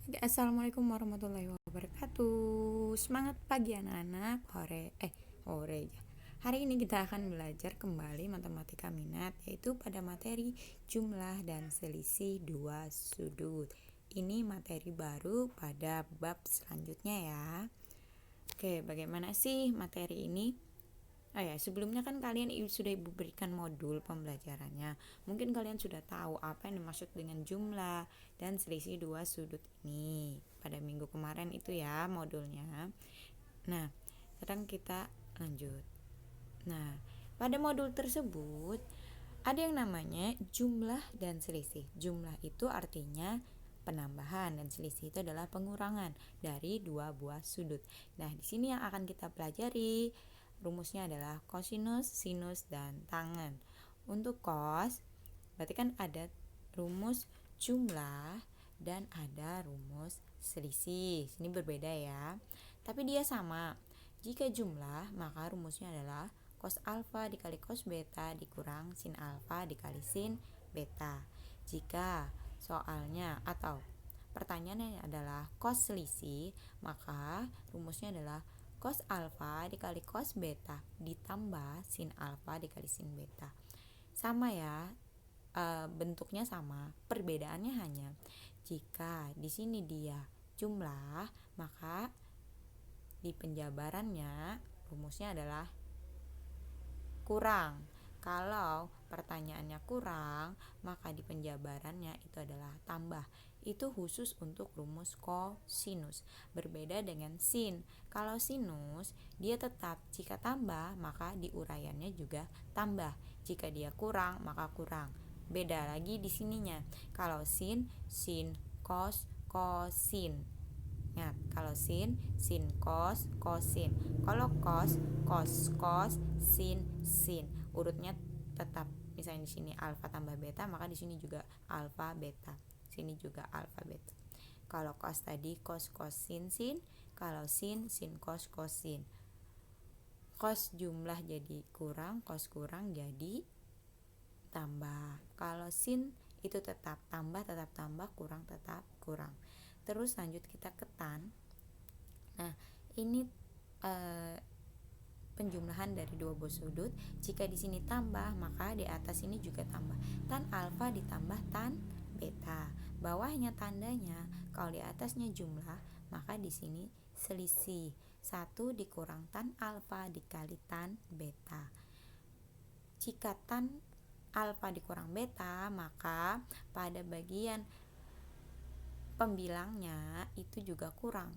Oke, assalamualaikum warahmatullahi wabarakatuh. Semangat pagi anak-anak. Hore ya. Hari ini kita akan belajar kembali matematika minat, yaitu pada materi jumlah dan selisih dua sudut. Ini materi baru pada bab selanjutnya ya. Oke, bagaimana sih materi ini? Sebelumnya kan kalian sudah ibu berikan modul pembelajarannya. Mungkin kalian sudah tahu apa yang dimaksud dengan jumlah dan selisih dua sudut ini. Pada minggu kemarin itu ya modulnya. Nah, sekarang kita lanjut. Nah, pada modul tersebut ada yang namanya jumlah dan selisih. Jumlah itu artinya penambahan dan selisih itu adalah pengurangan dari dua buah sudut. Nah, di sini yang akan kita pelajari rumusnya adalah kosinus, sinus, dan tangen. Untuk cos, berarti kan ada rumus jumlah dan ada rumus selisih. Ini berbeda ya. Tapi dia sama. Jika jumlah, maka rumusnya adalah cos alfa dikali cos beta dikurang sin alfa dikali sin beta. Jika soalnya atau pertanyaannya adalah cos selisih, maka rumusnya adalah cos alfa dikali cos beta ditambah sin alfa dikali sin beta. Sama ya, bentuknya sama. Perbedaannya hanya jika di sini dia jumlah, maka di penjabarannya rumusnya adalah kurang. Kalau pertanyaannya kurang, maka di penjabarannya itu adalah tambah. Itu khusus untuk rumus kosinus. Berbeda dengan sin. Kalau sinus, dia tetap jika tambah, maka di uraiannya juga tambah. Jika dia kurang, maka kurang. Beda lagi di sininya. Kalau sin, cos, kosin. Nah, kalau sin cos, kosin. Kalau cos, sin. Urutnya tetap. Misalnya di sini alfa tambah beta, maka di sini juga alfa beta. Sini juga alfa beta. Kalau cos tadi cos sin. Kalau sin cos sin. Cos jumlah jadi kurang, cos kurang jadi tambah. Kalau sin itu tetap tambah, kurang tetap kurang. Terus lanjut kita ke tan. Nah, ini penjumlahan dari dua buah sudut. Jika di sini tambah, maka di atas ini juga tambah. Tan alfa ditambah tan beta. Bawahnya tandanya, kalau di atasnya jumlah, maka di sini selisih. 1 dikurang tan alfa dikali tan beta. Jika tan alfa dikurang beta, maka pada bagian pembilangnya itu juga kurang.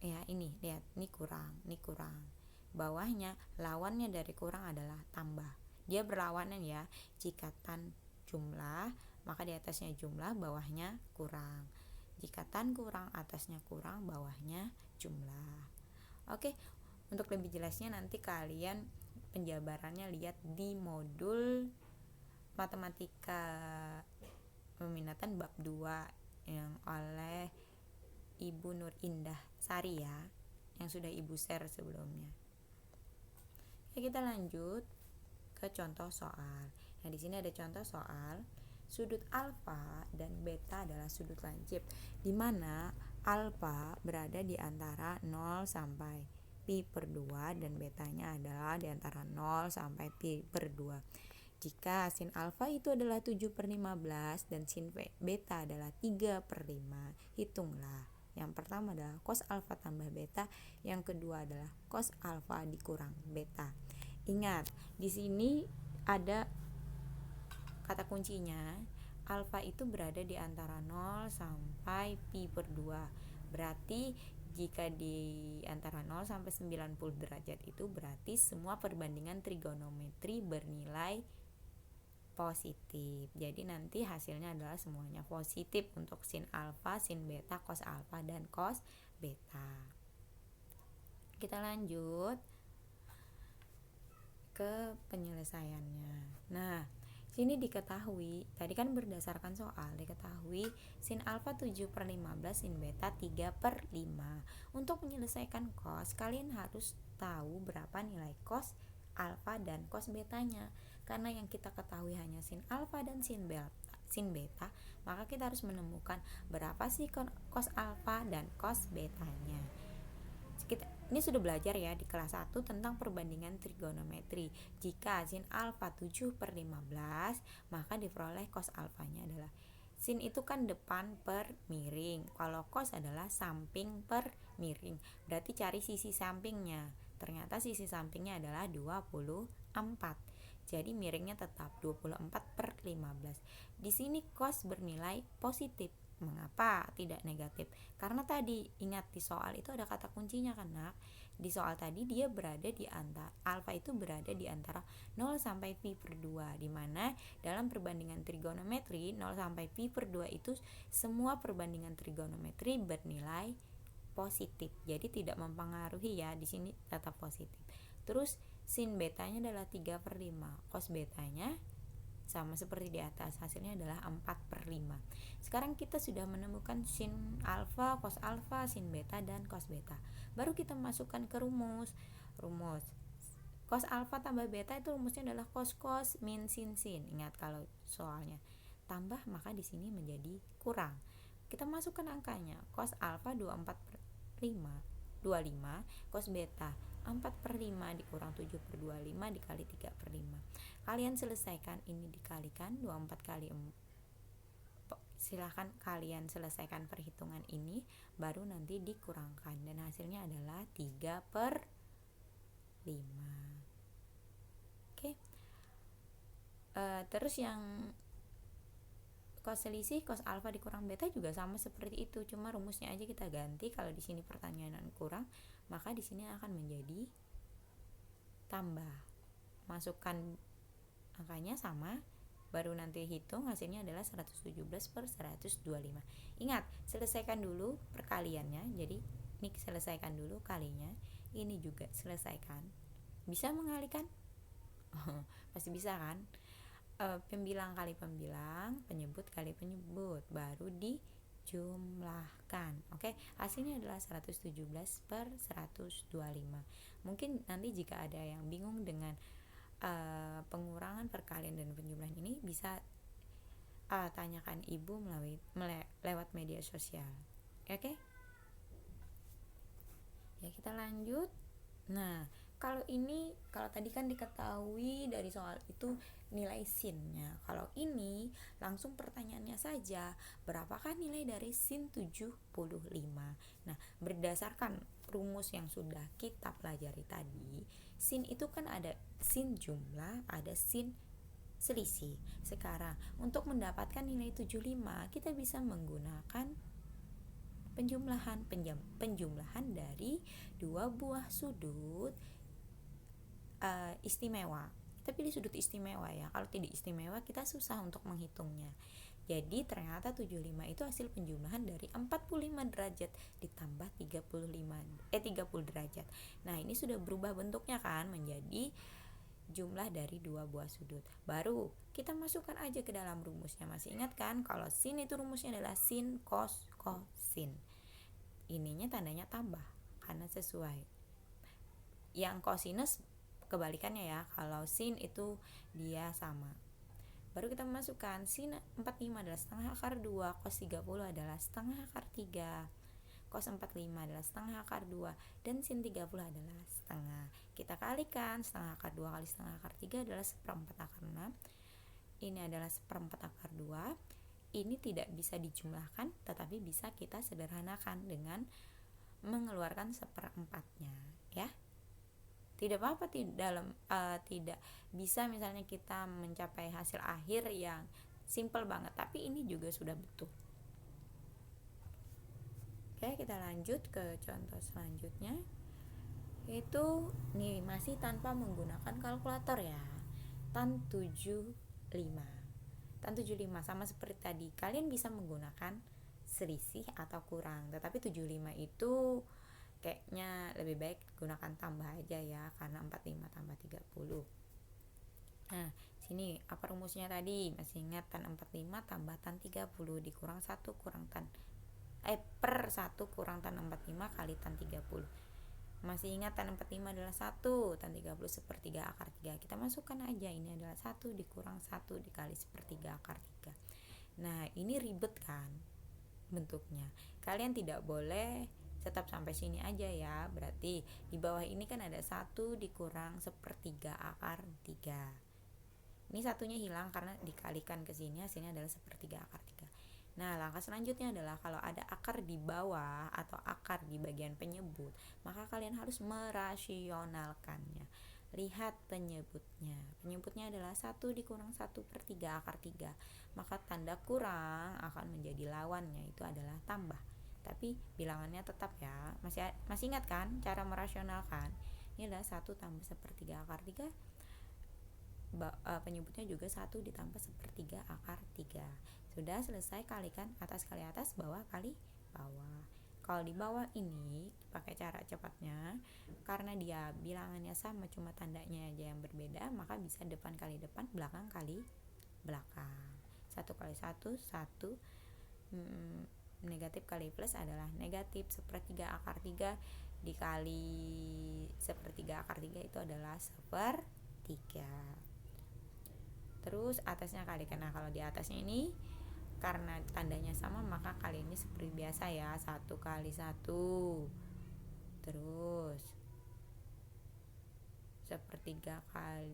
Ya, ini lihat, ini kurang. Bawahnya lawannya dari kurang adalah tambah. Dia berlawanan ya. Jika tan jumlah, maka di atasnya jumlah, bawahnya kurang. Jika tan kurang, atasnya kurang, bawahnya jumlah. Oke, untuk lebih jelasnya nanti kalian penjabarannya lihat di modul matematika peminatan bab 2 yang oleh Ibu Nur Indah Sari ya, yang sudah Ibu share sebelumnya. Oke, kita lanjut ke contoh soal. Nah, di sini ada contoh soal. Sudut alfa dan beta adalah sudut lancip, di mana alfa berada di antara 0 sampai pi per 2 dan betanya adalah di antara 0 sampai pi per 2. Jika sin alfa itu adalah 7 per 15 dan sin beta adalah 3 per 5, hitunglah. Yang pertama adalah cos alfa tambah beta, yang kedua adalah cos alfa dikurang beta. Ingat, di sini ada kata kuncinya, alfa itu berada di antara 0 sampai pi per 2. Berarti jika di antara 0 sampai 90 derajat itu berarti semua perbandingan trigonometri bernilai positif. Jadi nanti hasilnya adalah semuanya positif untuk sin alfa, sin beta, cos alfa, dan cos beta. Kita lanjut ke penyelesaiannya. Nah, sini diketahui, tadi kan berdasarkan soal, diketahui sin alfa 7 per 15, sin beta 3 per 5. Untuk menyelesaikan cos, kalian harus tahu berapa nilai cos alfa dan cos betanya. Karena yang kita ketahui hanya sin alfa dan sin sin beta, maka kita harus menemukan berapa sih cos alfa dan cos betanya. Ini sudah belajar ya di kelas 1 tentang perbandingan trigonometri. Jika sin alfa 7/15, maka diperoleh cos alfanya adalah, sin itu kan depan per miring, kalau cos adalah samping per miring, berarti cari sisi sampingnya. Ternyata sisi sampingnya adalah 24, jadi miringnya tetap 24/15. Di sini cos bernilai positif. Mengapa tidak negatif? Karena tadi ingat di soal itu ada kata kuncinya kan nak. Di soal tadi dia berada di antara, alfa itu berada di antara 0 sampai pi per 2, di mana dalam perbandingan trigonometri 0 sampai pi per 2 itu semua perbandingan trigonometri bernilai positif. Jadi tidak mempengaruhi ya, di sini tetap positif. Terus sin betanya adalah 3/5, cos betanya sama seperti di atas, hasilnya adalah 4/5. Sekarang kita sudah menemukan sin alfa, cos alfa, sin beta, dan cos beta. Baru kita masukkan ke rumus. Cos alfa tambah beta itu rumusnya adalah cos min sin. Ingat kalau soalnya tambah maka di sini menjadi kurang. Kita masukkan angkanya. Cos alfa 25, cos beta 4/5 dikurang 7/25 dikali 3/5. Kalian selesaikan, ini dikalikan 24 kali 4. Silahkan kalian selesaikan perhitungan ini, baru nanti dikurangkan, dan hasilnya adalah 3/5. Oke. Terus yang cos selisih, cos alfa dikurang beta juga sama seperti itu, cuma rumusnya aja kita ganti. Kalau di sini pertanyaan kurang, maka di sini akan menjadi tambah. Masukkan angkanya sama, baru nanti hitung, hasilnya adalah 117/125. Ingat, selesaikan dulu perkaliannya. Jadi ini selesaikan dulu kalinya, ini juga selesaikan. Bisa mengalikan? Pasti bisa kan? Pembilang kali pembilang, penyebut kali penyebut, baru dijumlahkan. Oke, hasilnya adalah 117/125. Mungkin nanti jika ada yang bingung dengan pengurangan, perkalian, dan penjumlahan ini, bisa tanyakan ibu lewat media sosial. Oke? Ya, kita lanjut. Nah, kalau tadi kan diketahui dari soal itu nilai sinnya. Kalau ini langsung pertanyaannya saja, berapakah nilai dari sin 75? Nah, berdasarkan rumus yang sudah kita pelajari tadi, sin itu kan ada sin jumlah, ada sin selisih. Sekarang untuk mendapatkan nilai 75, kita bisa menggunakan penjumlahan dari dua buah sudut istimewa. Kita pilih sudut istimewa ya. Kalau tidak istimewa kita susah untuk menghitungnya. Jadi ternyata 75 itu hasil penjumlahan dari 45 derajat ditambah 30 derajat. Nah, ini sudah berubah bentuknya kan menjadi jumlah dari dua buah sudut. Baru kita masukkan aja ke dalam rumusnya. Masih ingat kan kalau sin itu rumusnya adalah sin cos cosin. Ininya tandanya tambah karena sesuai. Yang cosinus kebalikannya ya. Kalau sin itu dia sama. Baru kita masukkan sin 45 adalah setengah akar 2, cos 30 adalah setengah akar 3, cos 45 adalah setengah akar 2, dan sin 30 adalah setengah. Kita kalikan, setengah akar 2 kali setengah akar 3 adalah seperempat akar 6. Ini adalah seperempat akar 2. Ini tidak bisa dijumlahkan, tetapi bisa kita sederhanakan dengan mengeluarkan seperempatnya ya. Tidak apa-apa tidak bisa misalnya kita mencapai hasil akhir yang simple banget, tapi ini juga sudah betul. Oke, kita lanjut ke contoh selanjutnya, yaitu nih masih tanpa menggunakan kalkulator ya. Tan 75 sama seperti tadi, kalian bisa menggunakan selisih atau kurang, tetapi 75 itu kayaknya lebih baik gunakan tambah aja ya, karena 45 tambah 30. Nah, sini apa rumusnya tadi? Masih ingat tan 45 tambah tan 30 dikurang 1 kurang tan per 1 kurang tan 45 kali tan 30. Masih ingat tan 45 adalah 1, tan 30 sepertiga akar 3. Kita masukkan aja, ini adalah 1 dikurang 1 dikali sepertiga akar 3. Nah, ini ribet kan bentuknya. Kalian tidak boleh tetap sampai sini aja ya. Berarti di bawah ini kan ada 1 dikurang sepertiga akar 3. Ini satunya hilang karena dikalikan ke sini, hasilnya adalah sepertiga akar 3. Nah, langkah selanjutnya adalah kalau ada akar di bawah atau akar di bagian penyebut, maka kalian harus merasionalkannya. Lihat penyebutnya. Penyebutnya adalah 1 dikurang 1/3 akar 3. Maka tanda kurang akan menjadi lawannya, itu adalah tambah. Tapi bilangannya tetap ya. Masih ingat kan cara merasionalkan? Ini adalah 1 tambah sepertiga akar 3. Penyebutnya juga 1 ditambah sepertiga akar 3. Sudah selesai, kalikan atas kali atas, bawah kali bawah. Kalau di bawah ini pakai cara cepatnya, karena dia bilangannya sama cuma tandanya aja yang berbeda, maka bisa depan kali depan, belakang kali belakang. 1 kali 1 1, negatif kali plus adalah negatif sepertiga akar 3 dikali sepertiga akar 3 itu adalah sepertiga. Terus atasnya kalikan. Nah, kalau di atasnya ini karena tandanya sama, maka kali ini seperti biasa ya, 1 kali 1. Terus sepertiga akar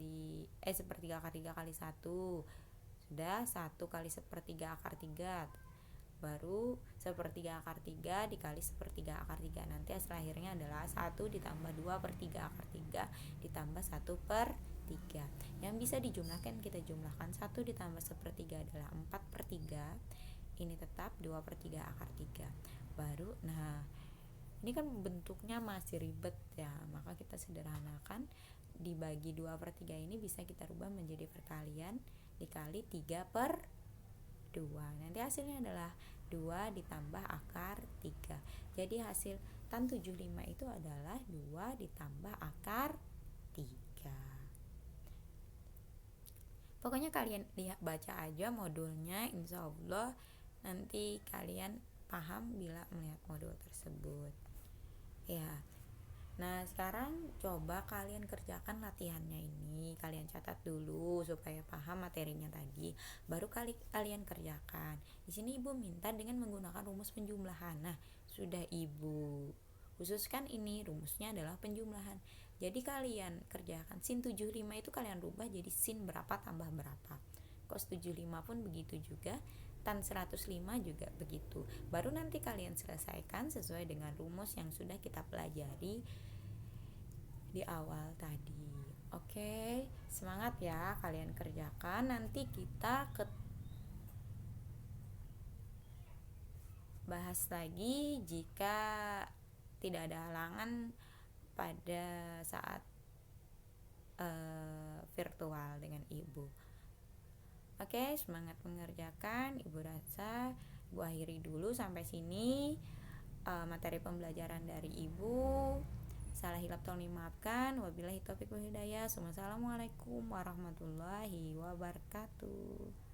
3 kali 1. Sudah 1 kali sepertiga akar 3. Baru sepertiga akar 3 dikali sepertiga akar 3. Nanti hasil akhirnya adalah 1 ditambah 2/3 akar 3 ditambah 1/3. Yang bisa dijumlahkan, kita jumlahkan. 1 ditambah sepertiga adalah 4/3. Ini tetap 2/3 akar 3. Baru, nah ini kan bentuknya masih ribet ya, maka kita sederhanakan. Dibagi 2/3 ini bisa kita rubah menjadi perkalian dikali 3/2. Nanti hasilnya adalah 2 ditambah akar 3. Jadi hasil tan 75 itu adalah 2 ditambah akar 3. Pokoknya kalian lihat, baca aja modulnya, insya Allah nanti kalian paham bila melihat modul tersebut ya. Nah, sekarang coba kalian kerjakan latihannya ini. Kalian catat dulu supaya paham materinya tadi. Baru kalian kerjakan. Di sini Ibu minta dengan menggunakan rumus penjumlahan. Nah, sudah Ibu khususkan ini rumusnya adalah penjumlahan. Jadi kalian kerjakan sin 75 itu kalian rubah jadi sin berapa tambah berapa. Cos 75 pun begitu juga. Tan 105 juga begitu. Baru nanti kalian selesaikan sesuai dengan rumus yang sudah kita pelajari di awal tadi. Oke, semangat ya kalian kerjakan. Nanti kita bahas lagi jika tidak ada halangan pada saat virtual dengan Ibu. Oke, semangat mengerjakan. Ibu rasa Ibu akhiri dulu sampai sini materi pembelajaran dari Ibu. Salah hilap tolong dimaafkan. Wabillahi taufiq wal hidayah. Wassalamualaikum warahmatullahi wabarakatuh.